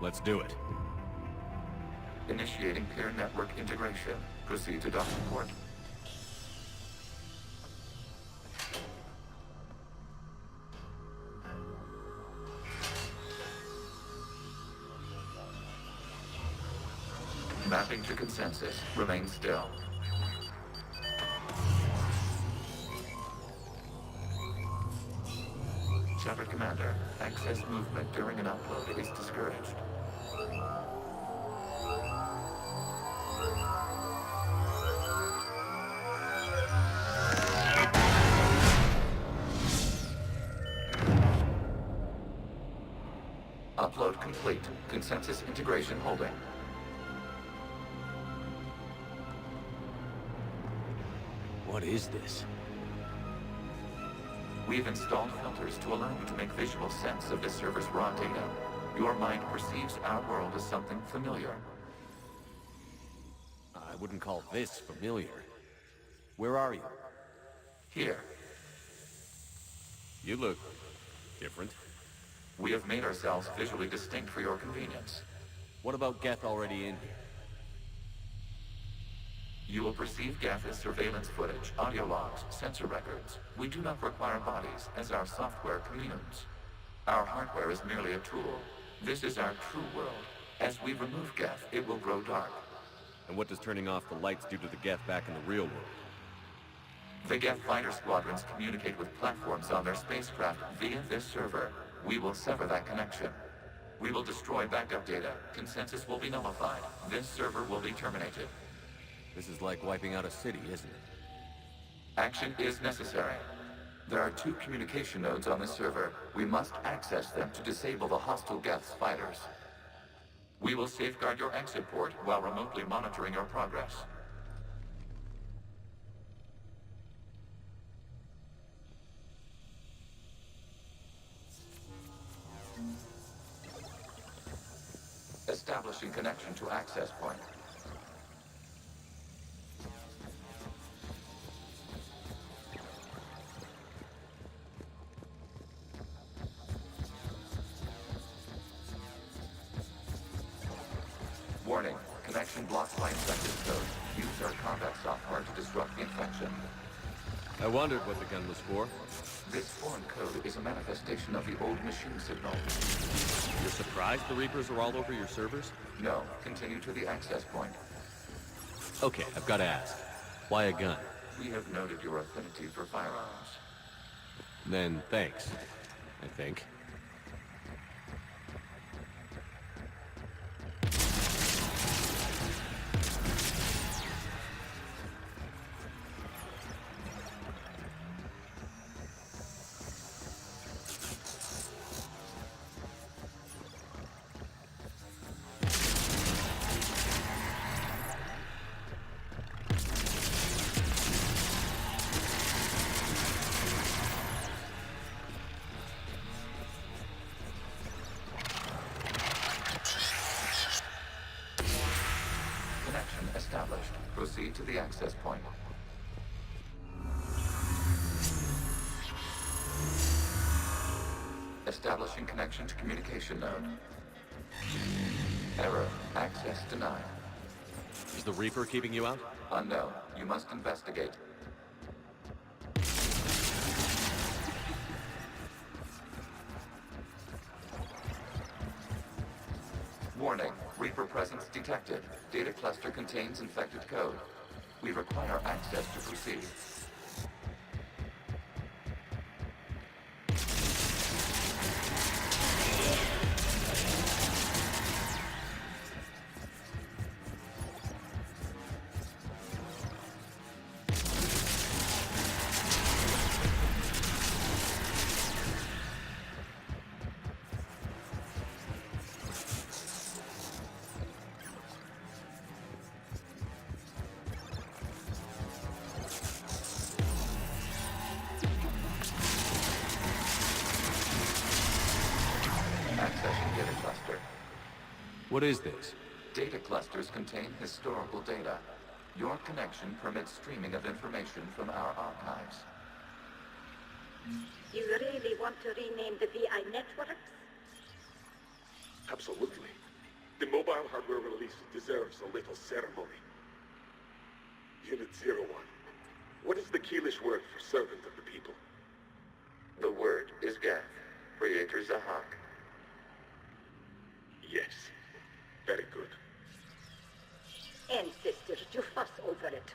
Let's do it. Initiating peer network integration. Proceed to docking port. Mapping to consensus. Remain still. Shepard Commander, access movement during an upload is discouraged. Upload complete. Consensus integration holding. What is this? We've installed filters to allow you to make visual sense of the server's raw data. Your mind perceives our world as something familiar. I wouldn't call this familiar. Where are you? Here, You look different. we have made ourselves visually distinct for your convenience. What about Geth already in here? You will perceive Geth as surveillance footage, audio logs, sensor records. We do not require bodies, as our software communes. Our hardware is merely a tool. This is our true world. As we remove Geth, it will grow dark. And what does turning off the lights do to the Geth back in the real world? The Geth fighter squadrons communicate with platforms on their spacecraft via this server. We will sever that connection. We will destroy backup data. Consensus will be nullified. This server will be terminated. This is like wiping out a city, isn't it? Action is necessary. There are 2 communication nodes on the server. We must access them to disable the hostile Geth's fighters. We will safeguard your exit port while remotely monitoring your progress. Establishing connection to access point. Warning, connection blocked by infected code. Use our combat software to disrupt the infection. I wondered what the gun was for. This foreign code is a manifestation of the old machine signal. You're surprised the Reapers are all over your servers? No, continue to the access point. Okay, I've got to ask. Why a gun? We have noted your affinity for firearms. Then thanks, I think. Connection established. Proceed to the access point. Establishing connection to communication node. Error. Access denied. Is the Reaper keeping you out? Unknown. You must investigate. Warning. Reaper presence detected. Data cluster contains infected code. We require access to proceed. Accessing data cluster. What is this? Data clusters contain historical data. Your connection permits streaming of information from our archives. You really want to rename the VI networks? Absolutely. The mobile hardware release deserves a little ceremony. Unit 01. What is the Keelish word for servant of the people? The word is Gath. Creator Zahak. Yes. Very good. Ancestors, you fuss over it.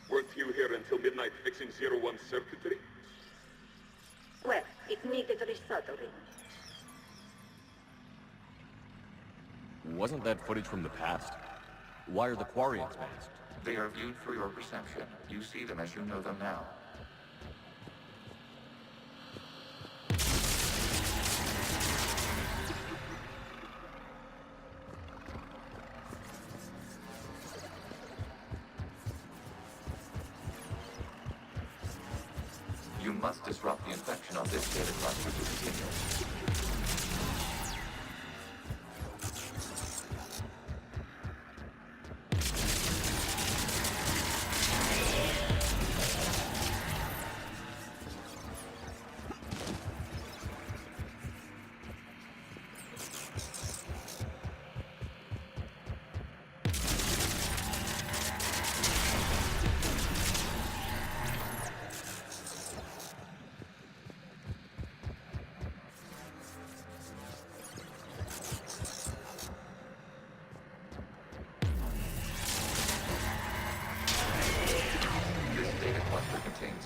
Weren't you here until midnight fixing 01's circuitry? Well, it needed resoldering. Wasn't that footage from the past? Why are the Quarians masked? They are viewed through your perception. You see them as you know them now. You must disrupt the infection on this data cluster to continue.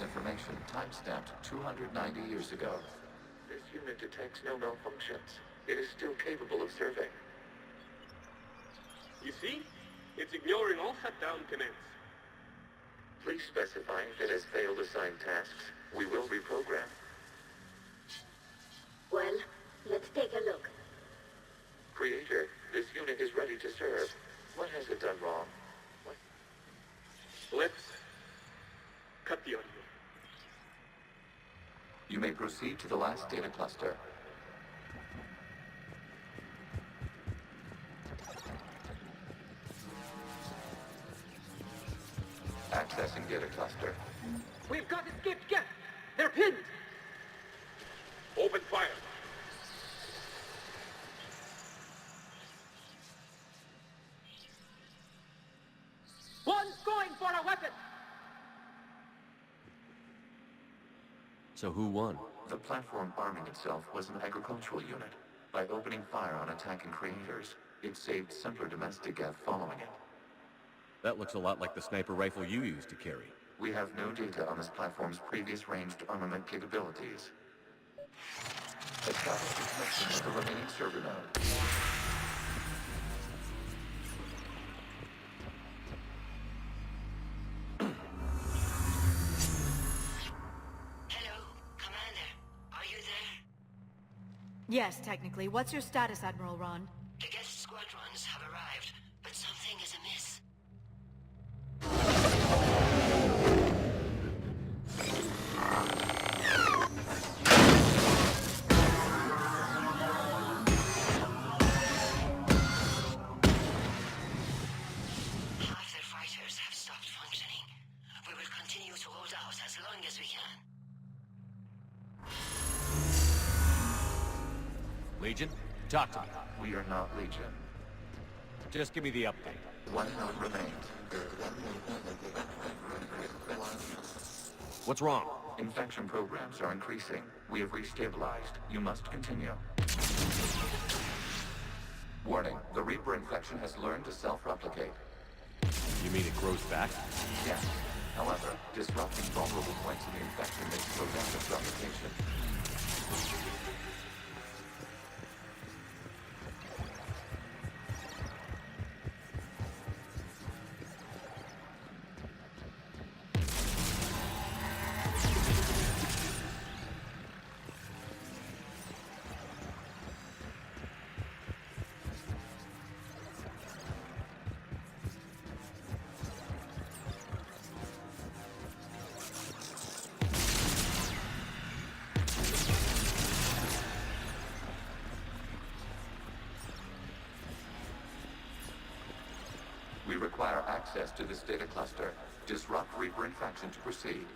Information time-stamped 290 years ago. This unit detects no malfunctions. It is still capable of serving. You see? It's ignoring all shutdown commands. Please specify if it has failed assigned tasks. We will reprogram. Well, let's take a look. Creator, this unit is ready to serve. What has it done wrong? Let's cut the audio. You may proceed to the last data cluster. Accessing data cluster. We've got escaped Geth! They're pinned! Open fire! One's going for a weapon! So who won? The platform arming itself was an agricultural unit. By opening fire on attacking creators, it saved simpler domestic Geth following it. That looks a lot like the sniper rifle you used to carry. We have no data on this platform's previous ranged armament capabilities. Establish the connection with the remaining server node. Yes, technically. What's your status, Admiral Ron? The guest squadrons have arrived, but something is amiss. Half their fighters have stopped functioning. We will continue to hold out as long as we can. Legion? Talk to me. We are not Legion. Just give me the update. One node remains. What's wrong? Infection programs are increasing. We have restabilized. You must continue. Warning, the Reaper infection has learned to self-replicate. You mean it grows back? Yes. However, disrupting vulnerable points in the infection may slow down its replication. We require access to this data cluster. Disrupt Reaper infection to proceed.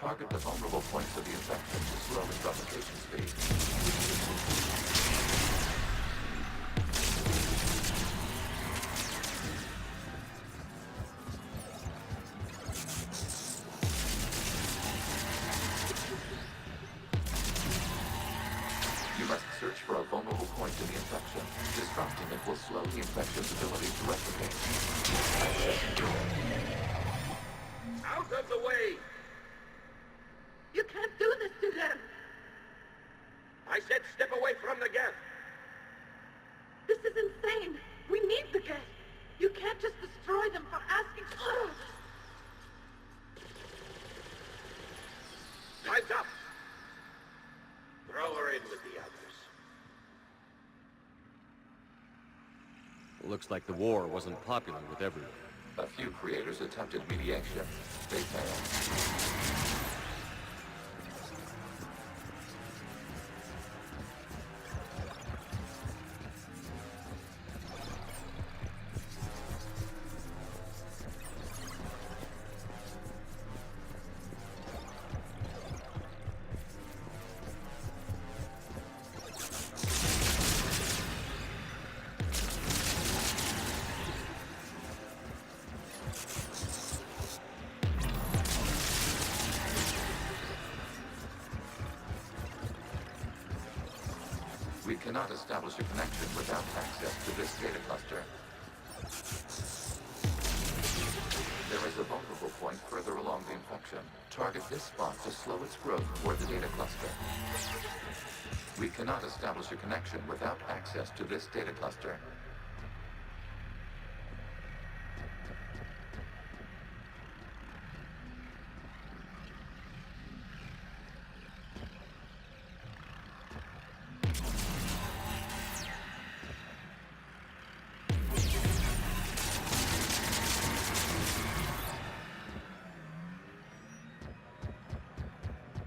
Target the vulnerable points of the infection to slow its replication speed. You must search for a vulnerable point in the infection. Disrupting it will slow the infection's ability to replicate. Out of the way! You can't do this to them! I said step away from the gap! This is insane! We need the gas! You can't just destroy them for asking... Ugh. Time's up! Throw her in with the others. Looks like the war wasn't popular with everyone. A few creators attempted mediation. They failed. We cannot establish a connection without access to this data cluster. There is a vulnerable point further along the infection. Target this spot to slow its growth toward the data cluster. We cannot establish a connection without access to this data cluster.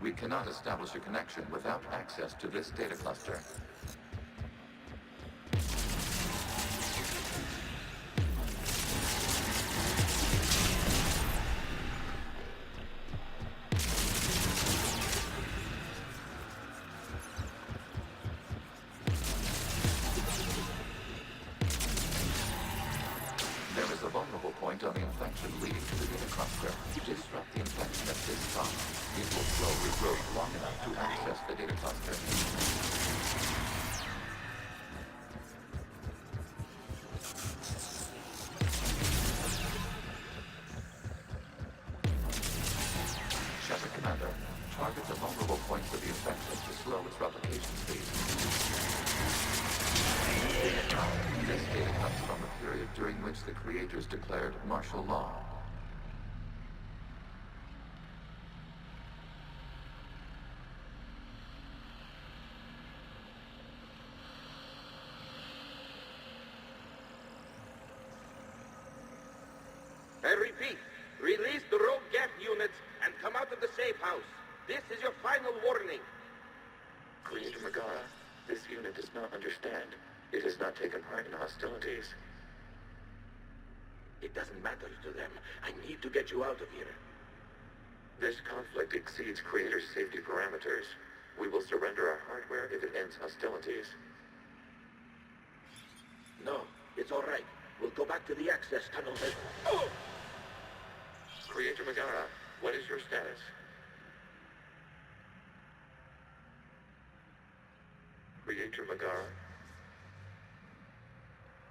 We cannot establish a connection without access to this data cluster. There is a vulnerable point on the infection leading to the data cluster. Disrupt the infection at this spot. It will slowly grow long enough to access the data cluster. Shepard Commander, target the vulnerable points of the infection to slow its replication speed. This data comes from a period during which the creators declared martial law. I repeat, release the rogue gap units and come out of the safe house. This is your final warning. Creator Megara, this unit does not understand. It has not taken part in hostilities. It doesn't matter to them. I need to get you out of here. This conflict exceeds Creator's safety parameters. We will surrender our hardware if it ends hostilities. No, it's all right. We'll go back to the access tunnel and... Oh! Creator Megara, what is your status? Creator Megara?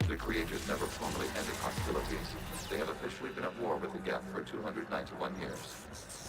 The creators never formally ended hostilities. They have officially been at war with the Geth for 291 years.